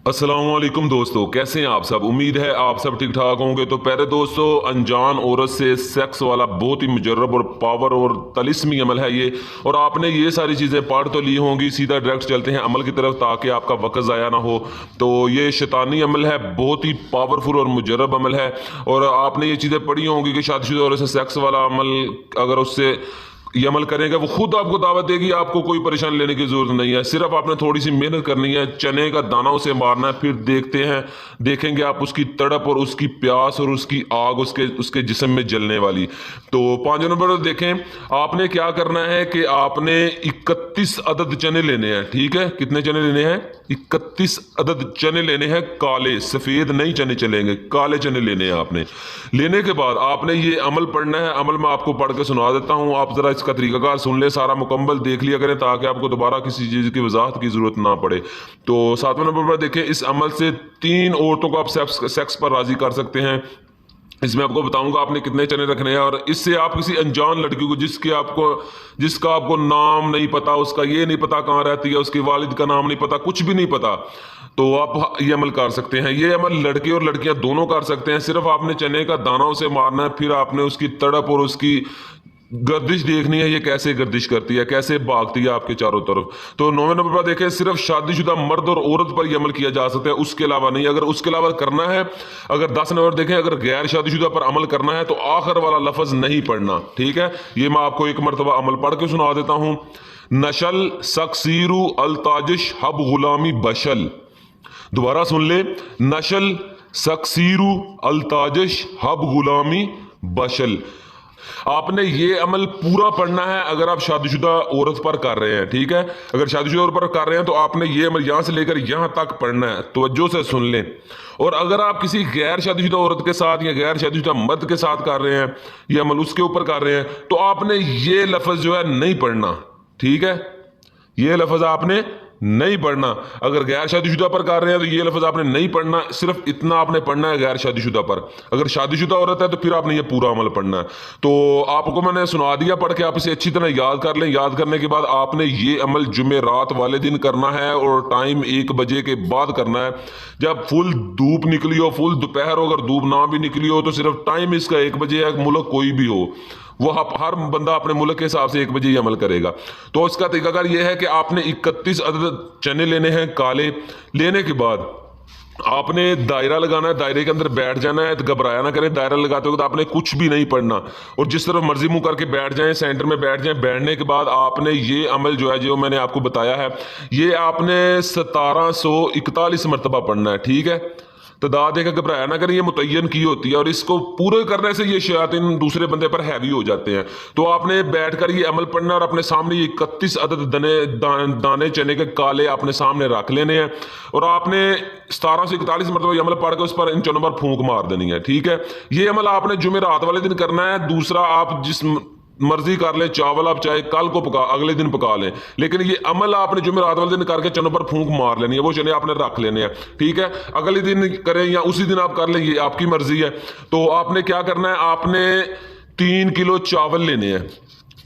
अस्सलामुअलैकुम दोस्तों, कैसे हैं आप सब। उम्मीद है आप सब ठीक ठाक होंगे। तो पहले दोस्तों, अनजान औरत से सेक्स वाला बहुत ही मुजर्रब और पावर और तलिस्मी अमल है ये। और आपने ये सारी चीज़ें पढ़ तो ली होंगी। सीधा डायरेक्ट चलते हैं अमल की तरफ ताकि आपका वक्त ज़ाया ना हो। तो ये शैतानी अमल है, बहुत ही पावरफुल और मुजर्रब अमल है। और आपने ये चीज़ें पढ़ी होंगी कि शादीशुदा औरत से सेक्स वाला अमल अगर उससे ये अमल करेगा वो खुद आपको दावत देगी। आपको कोई परेशानी लेने की जरूरत नहीं है, सिर्फ आपने थोड़ी सी मेहनत करनी है। चने का दाना उसे मारना है, फिर देखेंगे आप उसकी तड़प और उसकी प्यास और उसकी आग उसके उसके जिस्म में जलने वाली। तो 5 नंबर पर देखें, आपने क्या करना है कि आपने 31 अदद चने लेने हैं। ठीक है, कितने चने लेने हैं? 31 अदद चने लेने हैं। काले, सफेद नहीं चने चलेंगे, काले चने लेने हैं आपने। लेने के बाद आपने ये अमल पढ़ना है। अमल मैं आपको पढ़ के सुना देता हूँ, आप जरा इसका तरीकाकार सुन ले, सारा मुकम्मल देख लिया करें ताकि आपको दोबारा किसी चीज़ की वजाहत की जरूरत ना पड़े। तो 7वें नंबर पर देखें, इस अमल से 3 औरतों को आप सेक्स पर राजी कर सकते हैं। इसमें आपको बताऊंगा आपने कितने चने रखने हैं। और इससे आप किसी अनजान लड़की को जिसका आपको नाम नहीं पता, उसका ये नहीं पता कहाँ रहती है, उसके वालिद का नाम नहीं पता, कुछ भी नहीं पता, तो आप ये अमल कर सकते हैं। ये अमल लड़के और लड़कियां दोनों कर सकते हैं। सिर्फ आपने चने का दाना उसे मारना है, फिर आपने उसकी तड़प और उसकी गर्दिश देखनी है, ये कैसे गर्दिश करती है, कैसे भागती है आपके चारों तरफ। तो 9वें नंबर पर देखें, सिर्फ शादीशुदा मर्द और औरत पर यह अमल किया जा सकता है, उसके अलावा नहीं। अगर उसके अलावा करना है, अगर 10 नंबर देखें, अगर गैर शादीशुदा पर अमल करना है तो आखिर वाला लफ्ज नहीं पढ़ना। ठीक है, ये मैं आपको एक मरतबा अमल पढ़ के सुना देता हूं। नशल सक्सीरु अलताजिश हब गुलामी बशल। दोबारा सुन ले, नशल सक्सीरु अलताजिश हब गुलामी बशल। आपने ये अमल पूरा पढ़ना है अगर आप शादीशुदा औरत पर कर रहे हैं। ठीक है, अगर शादीशुदा औरत पर कर रहे हैं तो आपने ये अमल यहां से लेकर यहां तक पढ़ना है। तवज्जो से सुन लें। और अगर आप किसी गैर शादीशुदा औरत के साथ या गैर शादीशुदा मर्द के साथ कर रहे हैं, ये अमल उसके ऊपर कर रहे हैं, तो आपने ये लफ्ज जो है नहीं पढ़ना। ठीक है, ये लफ्ज आपने नहीं पढ़ना। अगर गैर शादीशुदा पर कर रहे हैं तो ये लफ्ज आपने नहीं पढ़ना, सिर्फ इतना आपने पढ़ना है गैर शादीशुदा पर। अगर शादीशुदा औरत है तो फिर आपने ये पूरा अमल पढ़ना है। तो आपको मैंने सुना दिया पढ़ के, आप इसे अच्छी तरह याद कर लें। याद करने के बाद आपने ये अमल जुमेरात वाले दिन करना है और टाइम 1 बजे के बाद करना है। जब फुल धूप निकली हो, फुल दोपहर हो, अगर धूप ना भी निकली हो तो सिर्फ टाइम इसका 1 बजे है। मुल्क कोई भी हो, वो हर बंदा अपने मुल्क के हिसाब से 1 बजे ही अमल करेगा। तो इसका तरीकाकार यह है कि आपने 31 अदद चने लेने हैं काले। लेने के बाद आपने दायरा लगाना है, दायरे के अंदर बैठ जाना है। तो घबराया ना करें, दायरा लगाते वक्त आपने कुछ भी नहीं पढ़ना और जिस तरफ मर्जी मुंह करके बैठ जाएं, सेंटर में बैठ जाएं। बैठने के बाद आपने ये अमल जो है, जो मैंने आपको बताया है, ये आपने 1741 मरतबा पढ़ना है। ठीक है, तादाद देखा, घबराया ना करें, ये मुतय्यन की होती है और इसको पूरे करने से ये शयातीन दूसरे बंदे पर हैवी हो जाते हैं। तो आपने बैठकर ये अमल पढ़ना और अपने सामने ये 31 अदद दाने चने के काले आपने सामने रख लेने हैं और आपने 1741 मरतबा ये अमल पढ़ के उस पर इन चनों पर फूंक मार देनी है। ठीक है, ये अमल आपने जुमेरात वाले दिन करना है। दूसरा, आप जिस मर्जी कर ले, चावल आप चाहे कल को पका, अगले दिन पका लें, लेकिन ये अमल आपने जुमेरात वाले दिन करके चनों पर फूंक मार लेनी है। वो चने आपने रख लेने हैं। ठीक है, अगले दिन करें या उसी दिन आप कर लें, ये आपकी मर्जी है। तो आपने क्या करना है, आपने 3 किलो चावल लेने हैं।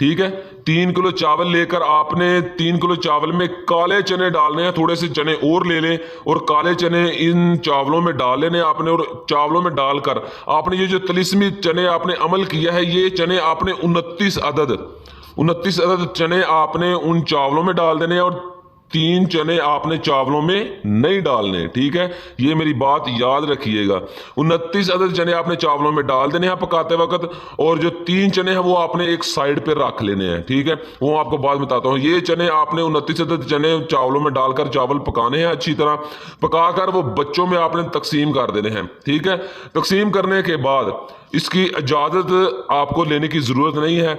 ठीक है, 3 किलो चावल लेकर आपने 3 किलो चावल में काले चने डालने हैं। थोड़े से चने और ले लें और काले चने इन चावलों में डाल लेने आपने। और चावलों में डालकर आपने ये जो तिलिस्मी चने आपने अमल किया है, ये चने आपने 29 अदद चने आपने उन चावलों में डाल देने और 3 चने आपने चावलों में नहीं डालने। ठीक है, ये मेरी बात याद रखिएगा। 29 अदद चने आपने चावलों में डाल देने हैं पकाते वक्त, और जो 3 चने हैं वो आपने एक साइड पे रख लेने हैं। ठीक है, वो आपको बाद बताता हूँ। ये चने आपने 29 अदद चने चावलों में डालकर चावल पकाने हैं, अच्छी तरह पकाकर वो बच्चों में आपने तकसीम कर देने हैं। ठीक है, तकसीम करने के बाद इसकी इजाज़त आपको लेने की ज़रूरत नहीं है।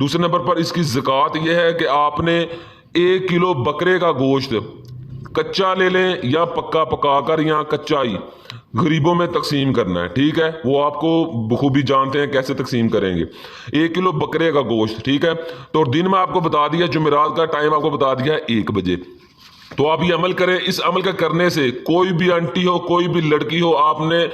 दूसरे नंबर पर इसकी ज़कात यह है कि आपने 1 किलो बकरे का गोश्त कच्चा ले लें या पक्का पकाकर, या कच्चा ही गरीबों में तकसीम करना है। ठीक है, वो आपको बखूबी जानते हैं कैसे तकसीम करेंगे। 1 किलो बकरे का गोश्त। ठीक है, तो दिन में आपको बता दिया, जुमेरात का टाइम आपको बता दिया है 1 बजे। तो आप ये अमल करें। इस अमल का करने से कोई भी आंटी हो, कोई भी लड़की हो, आपने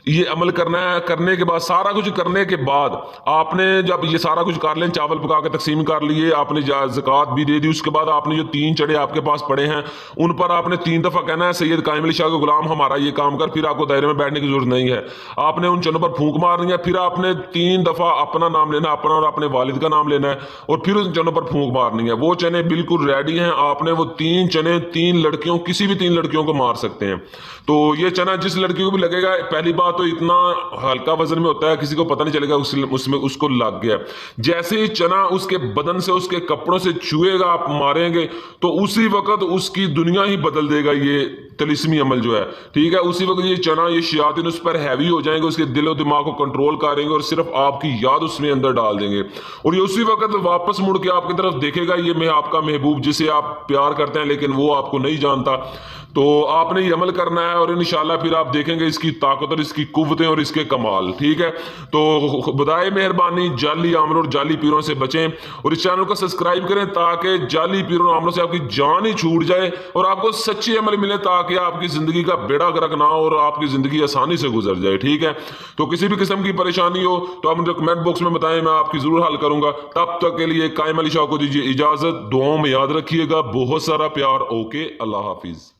ये अमल करना है। करने के बाद, सारा कुछ करने के बाद, आपने जब ये सारा कुछ कर लें, चावल पका के तकसीम कर लिए, आपने ज़कात भी दे दी, उसके बाद आपने जो 3 चने आपके पास पड़े हैं उन पर आपने 3 दफ़ा कहना है सैयद कायम अली शाह के गुलाम हमारा ये काम कर। फिर आपको दायरे में बैठने की जरूरत नहीं है, आपने उन चनों पर फूंक मारनी है। फिर आपने 3 दफ़ा अपना नाम लेना है, अपना और अपने वालिद का नाम लेना है, और फिर उन चनों पर फूंक मारनी है। वो चने बिल्कुल रेडी हैं, आपने वो 3 चने 3 लड़कियों, किसी भी 3 लड़कियों को मार सकते हैं। तो ये चना जिस लड़की को भी लगेगा, पहली बात तो इतना हल्का वजन में होता है किसी को पता नहीं चलेगा उसमें उसको लग गया। जैसे ही चना उसके बदन से, उसके कपड़ों से छुएगा, आप मारेंगे तो उसी वक्त उसकी दुनिया ही बदल देगा ये तिलिस्मी अमल जो है, ठीक है। उसी वक्त ये चना, ये शयातीन उस पर हैवी हो जाएंगे, उसके दिल और दिमाग को कंट्रोल करेंगे और सिर्फ आपकी याद उसमें अंदर डाल देंगे, और ये उसी वक्त वापस मुड़ के आपकी तरफ देखेगा, ये मैं आपका महबूब जिसे आप प्यार करते हैं लेकिन वो आपको नहीं जानता। तो आपने ये अमल करना है और इंशाल्लाह फिर आप देखेंगे इसकी ताकत और इसकी कुव्वतें और इसके कमाल, ठीक है। तो खुदाए मेहरबानी जाली आमलों और जाली पीरों से बचें, और इस चैनल को सब्सक्राइब करें ताकि जाली पीरों और आमलों से आपकी जान ही छूट जाए और आपको सच्ची अमल मिले, ताकि आपकी जिंदगी का बेड़ा गर्क ना हो और आपकी जिंदगी आसानी से गुजर जाए, ठीक है। तो किसी भी किस्म की परेशानी हो तो आप मुझे कमेंट बॉक्स में बताएं, मैं आपकी जरूर हल करूंगा। तब तक के लिए कायम अली शाह को दीजिए इजाजत, दुआओं में याद रखिएगा, बहुत सारा प्यार। ओके, अल्लाह हाफिज।